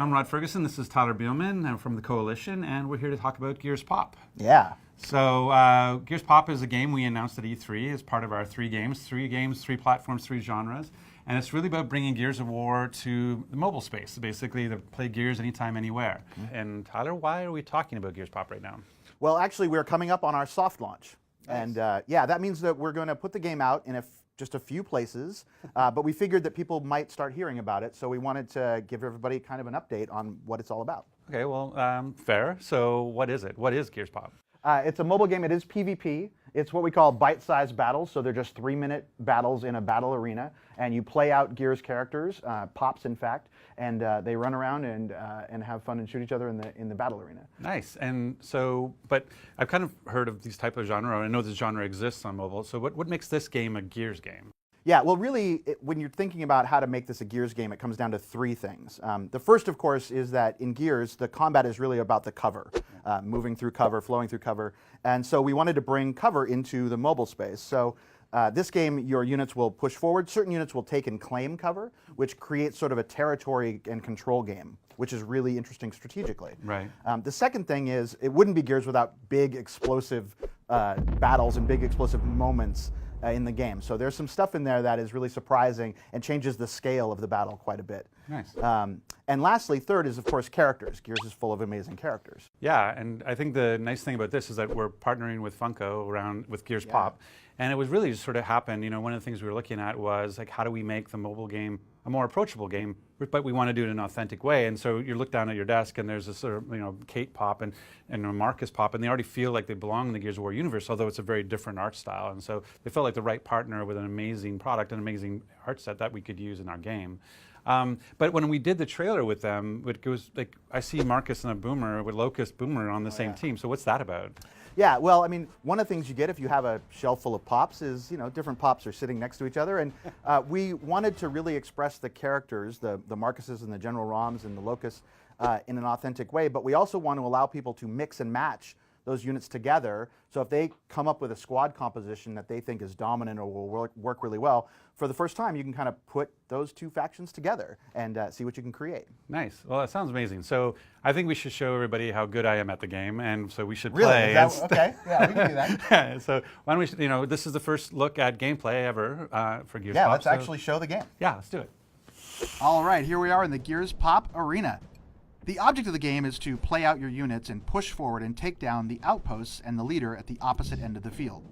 I'm Rod Ferguson. This is Tyler Bielman. I'm from the Coalition, and we're here to talk about Gears Pop. Yeah. So Gears Pop is a game we announced at E3 as part of our three games, three platforms, three genres. And it's really about bringing Gears of War to the mobile space, basically to play Gears anytime, anywhere. Mm-hmm. And Tyler, why are we talking about Gears Pop right now? Well, actually, we're coming up on our soft launch. Nice. And yeah, that means that we're going to put the game out in just a few places, but we figured that people might start hearing about it, so we wanted to give everybody kind of an update on what it's all about. Okay, well, fair. So what is it? What is Gears Pop? It's a mobile game. It is PvP. It's what we call bite-sized battles, so they're just 3-minute battles in a battle arena, and you play out Gears characters, Pops in fact, and they run around and have fun and shoot each other in the battle arena. Nice. And so, but I've kind of heard of these type of genre. I know this genre exists on mobile. So what makes this game a Gears game? Yeah, well, really, when you're thinking about how to make this a Gears game, it comes down to three things. The first, of course, is that in Gears, the combat is really about the cover, moving through cover, flowing through cover. And so we wanted to bring cover into the mobile space. So this game, your units will push forward. Certain units will take and claim cover, which creates sort of a territory and control game, which is really interesting strategically. Right. The second thing is, it wouldn't be Gears without big explosive battles and big explosive moments in the game. So there's some stuff in there that is really surprising and changes the scale of the battle quite a bit. Nice. And lastly, third is, of course, characters. Gears is full of amazing characters. Yeah, and I think the nice thing about this is that we're partnering with Funko with Gears Pop. And it was really just sort of happened, you know, one of the things we were looking at was like, how do we make the mobile game a more approachable game, but we want to do it in an authentic way. And so you look down at your desk and there's a sort of, you know, Kate Pop and a Marcus Pop, and they already feel like they belong in the Gears of War universe, although it's a very different art style. And so they felt like the right partner with an amazing product, an amazing art set that we could use in our game. But when we did the trailer with them, it was like, I see Marcus and a Boomer with Locust Boomer on the same team. So what's that about? Yeah, well, I mean, one of the things you get if you have a shelf full of Pops is, you know, different Pops are sitting next to each other. And we wanted to really express the characters, the Marcuses and the General Roms and the Locusts in an authentic way. But we also want to allow people to mix and match those units together. So if they come up with a squad composition that they think is dominant or will work really well, for the first time you can kind of put those two factions together and see what you can create. Nice. Well, that sounds amazing. So I think we should show everybody how good I am at the game, and so we should play. Really? Okay. Yeah, we can do that. Yeah, so why don't we, you know, this is the first look at gameplay ever for Gears Pop. Yeah, let's actually show the game. Yeah, let's do it. All right, here we are in the Gears Pop arena. The object of the game is to play out your units and push forward and take down the outposts and the leader at the opposite end of the field.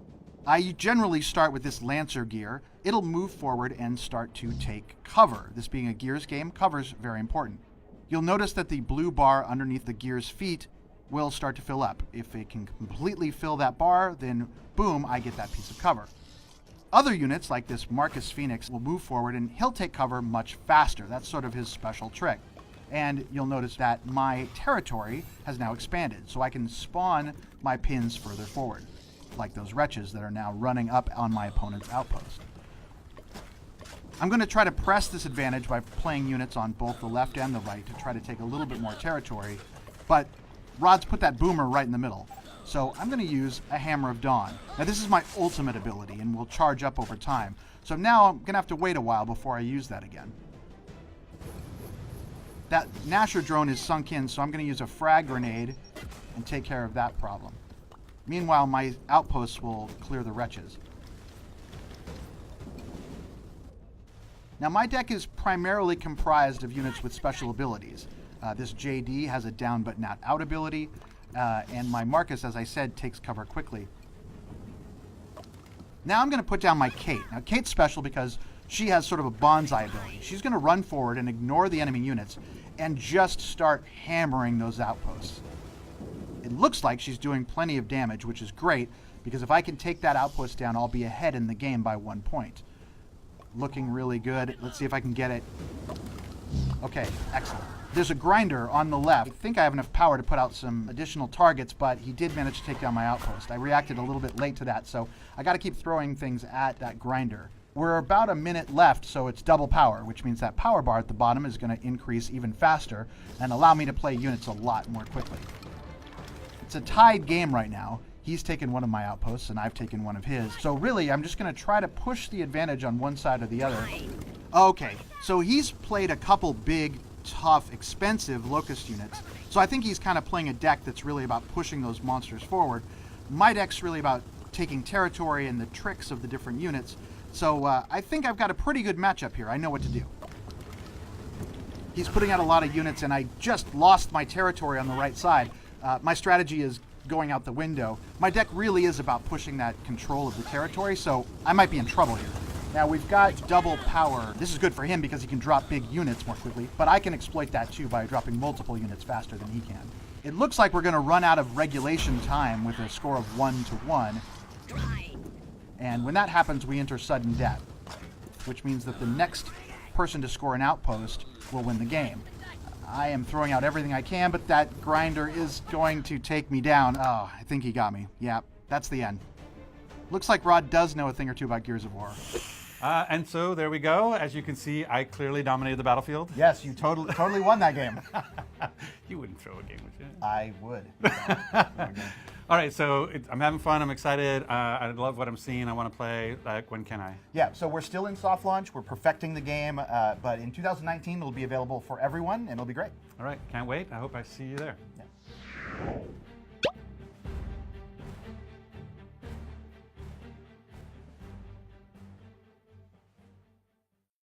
I generally start with this Lancer gear. It'll move forward and start to take cover. This being a Gears game, cover's very important. You'll notice that the blue bar underneath the Gears feet will start to fill up. If it can completely fill that bar, then boom, I get that piece of cover. Other units, like this Marcus Phoenix, will move forward and he'll take cover much faster. That's sort of his special trick. And you'll notice that my territory has now expanded, so I can spawn my pins further forward, like those wretches that are now running up on my opponent's outpost. I'm going to try to press this advantage by playing units on both the left and the right to try to take a little bit more territory, but Rod's put that Boomer right in the middle, so I'm going to use a Hammer of Dawn. Now this is my ultimate ability and will charge up over time, so now I'm going to have to wait a while before I use that again. That Nasher drone is sunk in, so I'm going to use a frag grenade and take care of that problem. Meanwhile, my outposts will clear the wretches. Now, my deck is primarily comprised of units with special abilities. This JD has a down but not out ability, and my Marcus, as I said, takes cover quickly. Now I'm going to put down my Kate. Now, Kate's special because she has sort of a bonsai ability. She's going to run forward and ignore the enemy units and just start hammering those outposts. It looks like she's doing plenty of damage, which is great, because if I can take that outpost down, I'll be ahead in the game by 1 point. Looking really good. Let's see if I can get it. Okay, excellent. There's a grinder on the left. I think I have enough power to put out some additional targets, but he did manage to take down my outpost. I reacted a little bit late to that, so I got to keep throwing things at that grinder. We're about a minute left, so it's double power, which means that power bar at the bottom is going to increase even faster and allow me to play units a lot more quickly. It's a tied game right now. He's taken one of my outposts and I've taken one of his. So really, I'm just going to try to push the advantage on one side or the other. Okay, so he's played a couple big tough, expensive locust units. So I think he's kind of playing a deck that's really about pushing those monsters forward. My deck's really about taking territory and the tricks of the different units. So I think I've got a pretty good matchup here. I know what to do. He's putting out a lot of units, and I just lost my territory on the right side. My strategy is going out the window. My deck really is about pushing that control of the territory, so I might be in trouble here. Now we've got double power. This is good for him because he can drop big units more quickly, but I can exploit that too by dropping multiple units faster than he can. It looks like we're going to run out of regulation time with a score of 1-1. And when that happens, we enter sudden death, which means that the next person to score an outpost will win the game. I am throwing out everything I can, but that grinder is going to take me down. Oh, I think he got me. Yeah, that's the end. Looks like Rod does know a thing or two about Gears of War. And so there we go. As you can see, I clearly dominated the battlefield. Yes, you totally won that game. You wouldn't throw a game, would you? I would. All right, so I'm having fun. I'm excited. I love what I'm seeing. I want to play. When can I? Yeah, so we're still in soft launch. We're perfecting the game, but in 2019 it'll be available for everyone, and it'll be great. All right, can't wait. I hope I see you there. Yeah.